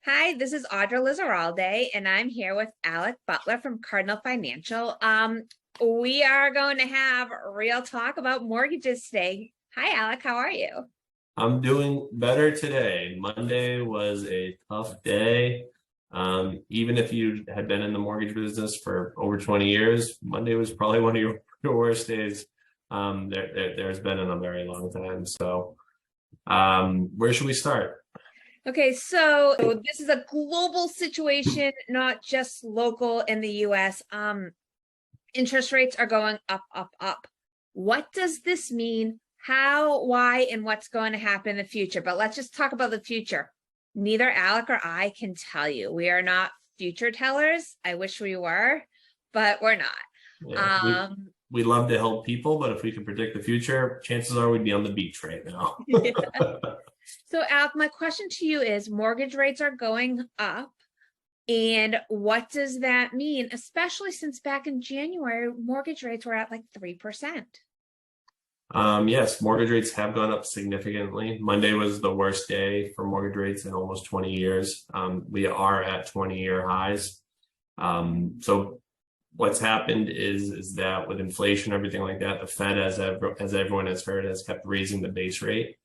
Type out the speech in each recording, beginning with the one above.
Hi, this is Audra Lizaralde, and I'm here with Alec Butler from Cardinal Financial. We are going to have real talk about mortgages today. Hi, Alec, how are you? I'm doing better today. Monday was a tough day. Even if you had been in the mortgage business for over 20 years, Monday was probably one of your worst days there's been in a very long time. So where should we start? Okay, so this is a global situation, not just local in the US. Interest rates are going up, up, up. What does this mean? How, why, and what's going to happen in the future? But let's just talk about the future. Neither Alec or I can tell you. We are not future tellers. I wish we were, but we're not. Yeah, we love to help people, but if we could predict the future, chances are we'd be on the beach right now. Yeah. So Alec, my question to you is mortgage rates are going up. And what does that mean? Especially since back in January, mortgage rates were at like 3%. Yes, mortgage rates have gone up significantly. Monday was the worst day for mortgage rates in almost 20 years. We are at 20-year highs. So what's happened is that with inflation, everything like that, the Fed, as everyone has heard, has kept raising the base rate.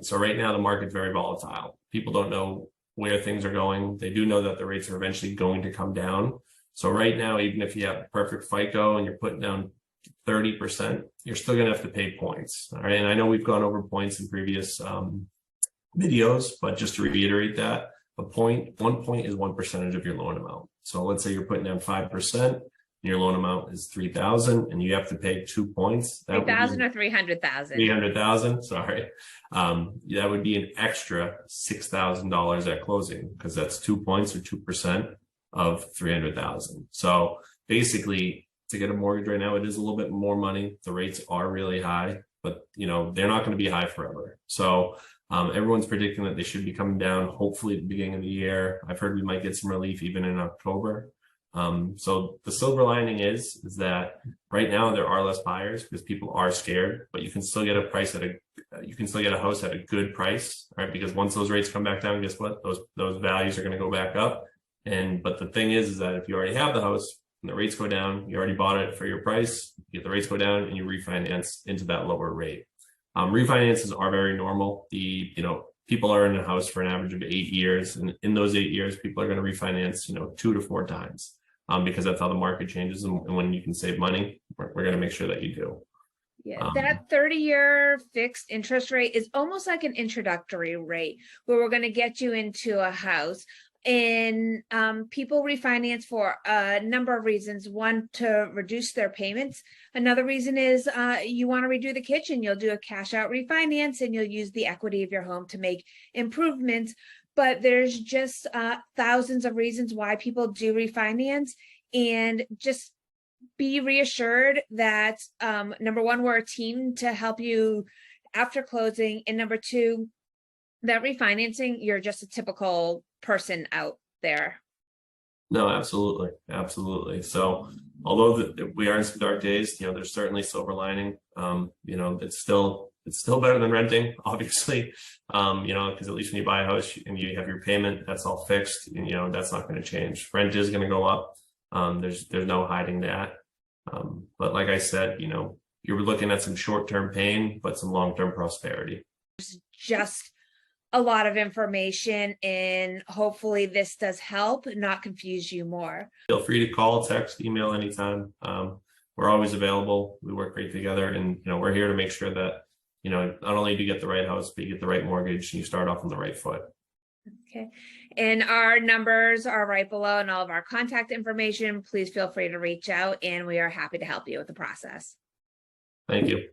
So right now the market's very volatile. People don't know where things are going. They do know that the rates are eventually going to come down. So right now, even if you have perfect FICO and you're putting down 30%, you're still going to have to pay points. All right. And I know we've gone over points in previous videos, but just to reiterate that, one point is 1% of your loan amount. So let's say you're putting down 5%, and your loan amount is 3,000, and you have to pay 2 points. 3,000 or 300,000? 300,000. Sorry. That would be an extra $6,000 at closing, because that's 2 points or 2% of 300,000. So basically, to get a mortgage right now, it is a little bit more money. The rates are really high, but they're not going to be high forever. So everyone's predicting that they should be coming down, hopefully at the beginning of the year. I've heard we might get some relief even in October. So the silver lining is that right now there are less buyers because people are scared, but you can still get a house at a good price, right? Because once those rates come back down, guess what? Those values are going to go back up. But the thing is that if you already have the house and the rates go down, you already bought it for your price, you get the rates go down and you refinance into that lower rate. Refinances are very normal. People are in a house for an average of 8 years, and in those 8 years, people are going to refinance, 2 to 4 times. Because that's how the market changes, and when you can save money, we're going to make sure that you do. Yeah, that 30-year fixed interest rate is almost like an introductory rate where we're going to get you into a house. And people refinance for a number of reasons. One, to reduce their payments. Another reason is you want to redo the kitchen. You'll do a cash out refinance and you'll use the equity of your home to make improvements. But there's just thousands of reasons why people do refinance, and just be reassured that number one, we're a team to help you after closing, and number two, that refinancing, you're just a typical person out there. No, absolutely. Absolutely. So although we are in some dark days, there's certainly silver lining. It's still better than renting, obviously, because at least when you buy a house and you have your payment, that's all fixed, and, that's not going to change. Rent is going to go up. There's no hiding that. But like I said, you're looking at some short-term pain, but some long-term prosperity. Just a lot of information, and hopefully this does help, not confuse you more. Feel free to call, text, email anytime. We're always available. We work great together, and we're here to make sure that not only do you get the right house, but you get the right mortgage and you start off on the right foot. Okay. And our numbers are right below and all of our contact information. Please feel free to reach out, and we are happy to help you with the process. Thank you.